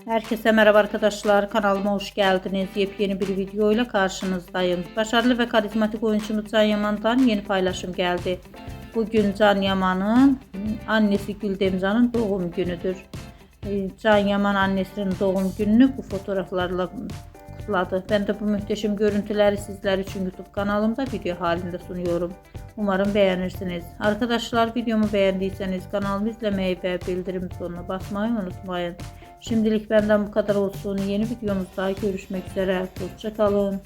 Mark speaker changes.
Speaker 1: Herkese merhaba arkadaşlar. Kanalıma hoş geldiniz. Yepyeni bir video ile karşınızdayım. Başarılı ve karizmatik oyuncumuz Can Yaman'dan yeni paylaşım geldi. Bugün Can Yaman'ın annesi Güldemcan'ın doğum günüdür. Can Yaman annesinin doğum gününü bu fotoğraflarla kutladı. Ben de bu muhteşem görüntüleri sizler için YouTube kanalımda video halinde sunuyorum. Umarım beğenirsiniz. Arkadaşlar, videomu beğendiyseniz kanalımı izlemeyi ve bildirim butonuna basmayı unutmayın. Şimdilik benden bu kadar olsun. Yeni videomuzda görüşmek üzere. Hoşça kalın.